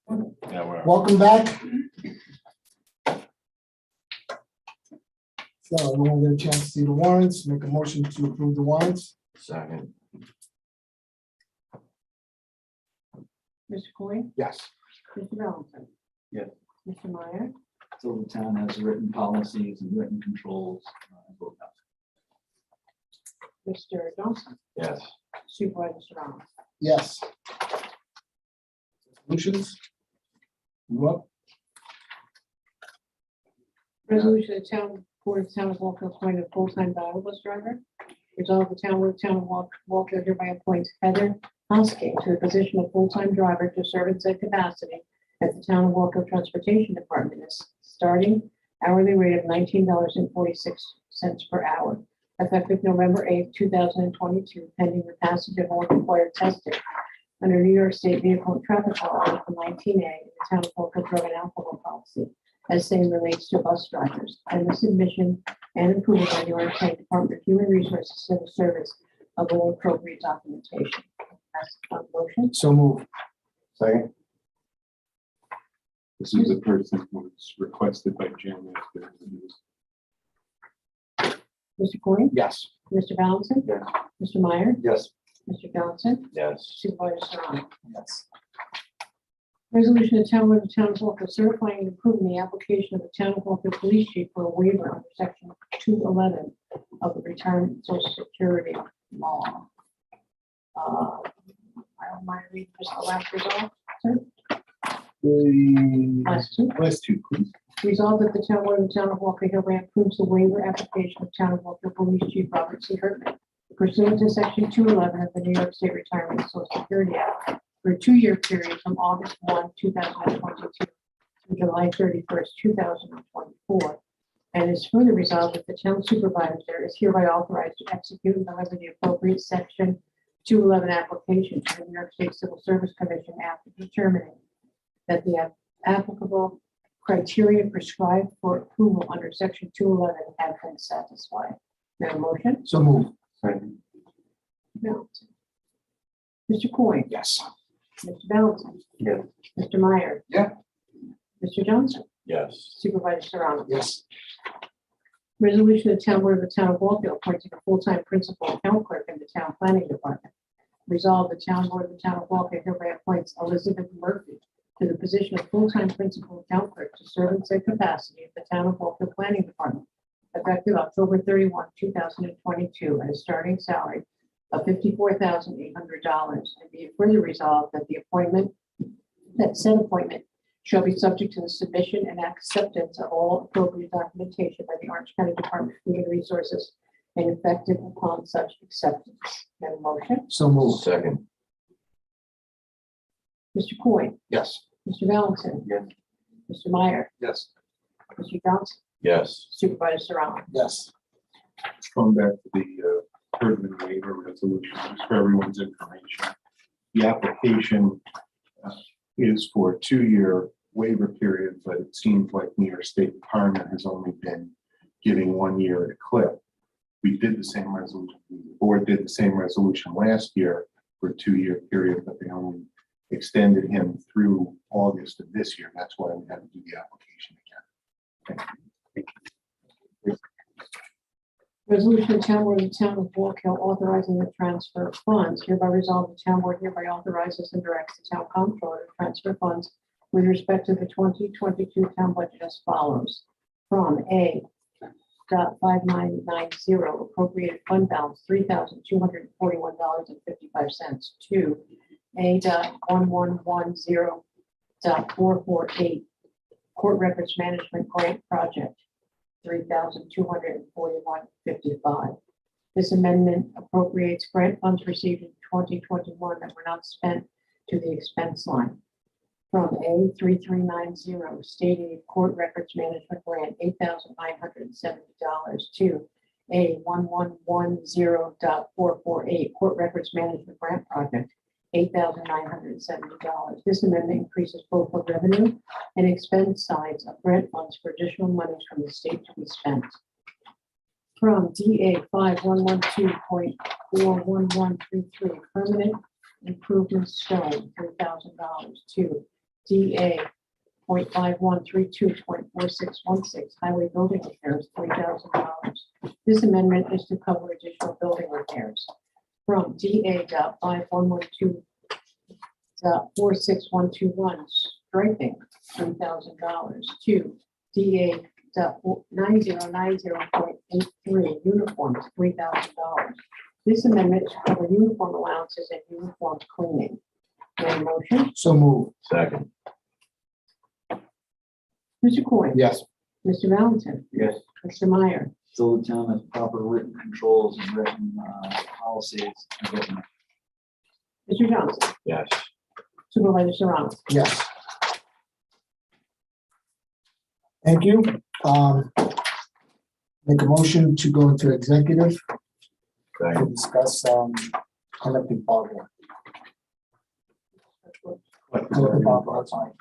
Yeah, we're. Welcome back. So we won't get a chance to see the warrants, make a motion to approve the warrants. Second. Mr. Coyne, Yes. Mr. Valentin. Yes. Mr. Meyer, So the town has written policies and written controls. Vote no. Mr. Johnson, Yes. Supervisor Serrano. Yes. Solutions? You up? Resolution of Town Board of Town of Walker appointing a full-time dial bus driver. Resolve the Town of Walker hereby appoints Heather Hosking to the position of full-time driver to serve in said capacity at the Town of Walker Transportation Department at starting hourly rate of $19.46 per hour, effective November 8th, 2022, pending the passage of all required testing under New York State Vehicle and Traffic Law, Article 19A, in the Town of Walker Drug and Alcohol Policy, as same relates to bus drivers, and the submission and approval by the Orange County Department of Human Resources Civil Service of all appropriate documentation. That's on the motion. So move. Second. This is the person who was requested by Jim. Mr. Coyne, Yes. Mr. Valentin. Yes. Mr. Meyer, Yes. Mr. Johnson, Yes. Supervisor Serrano. Yes. Resolution of Town of the Town of Walker certifying and approving the application of the Town of Walker Police Chief for a waiver under section 211 of the Retirement Social Security Law. I don't mind reading just the last result, sir. The Last two. last two, please. Resolved that the Town Board of the Town of Walker hereby approves the waiver application of Town of Walker Police Chief Robert C. Hertman pursuant to section 211 of the New York State Retirement and Social Security Act for a 2-year period from August 1, 2022 to July 31st, 2024. And is further resolved that the town supervisor is hereby authorized to execute and deliver the appropriate section 211 application to the New York State Civil Service Commission after determining that the applicable criteria prescribed for approval under section 211 have been satisfied. May I have a motion? So move. Second. No. Mr. Coyne, Yes. Mr. Valentin. Yes. Mr. Meyer. Yeah. Mr. Johnson, Yes. Supervisor Serrano. Yes. Resolution of Town Board of the Town of Walker appointing a full-time principal account clerk in the Town Planning Department. Resolved, the Town Board of the Town of Walker hereby appoints Elizabeth Murphy to the position of full-time principal account clerk to serve in said capacity at the Town of Walker Planning Department, effective October 31, 2022, at a starting salary of $54,800, and be it further resolved that said appointment shall be subject to the submission and acceptance of all appropriate documentation by the Orange County Department of Human Resources and effective upon such acceptance. May I have a motion? So move. Second. Mr. Coyne, Yes. Mr. Valentin. Yes. Mr. Meyer, Yes. Mr. Johnson, Yes. Supervisor Serrano. Yes. Going back to the Herdman waiver resolution, just for everyone's information. The application is for a 2-year waiver period, but it seems like New York State Department has only been giving 1 year at a clip. We did the same resolution, the board did the same resolution last year for a 2-year period, but they only extended him through August of this year. That's why we had to do the application again. Resolution of Town Board of the Town of Walk Hill authorizing the transfer of funds. Hereby resolved, the Town Board hereby authorizes and directs the Town Comptroller to transfer funds with respect to the 2022 town budget as follows. From A.5990 appropriated fund balance $3,241.55 to A.1110.448 Court Records Management Grant Project $3,241.55. This amendment appropriates grant funds received in 2021 that were not spent to the expense line. From A3390 State Aid Court Records Management Grant $8,970 to A1110.448 Court Records Management Grant Project $8,970. This amendment increases both the revenue and expense sides of grant funds for additional monies from the state to be spent. From DA 5112.41133 permanent improvements shown $3,000 to DA 0.5132.4616 highway building repairs, $3,000. This amendment is to cover additional building repairs from DA.5112.46121 striping, $3,000 to DA.9090.83 uniforms, $3,000. This amendment is to cover uniform allowances and uniform cleaning. May I have a motion? So move. Second. Mr. Coyne? Yes. Mr. Valentin? Yes. Mr. Meyer? So the town has proper written controls and written policies. and written- Mr. Johnson? Yes. Supervisor Serrano? Yes. Thank you. Make a motion to go into executive to Second. discuss collective bargaining. Collective bargaining, that's fine.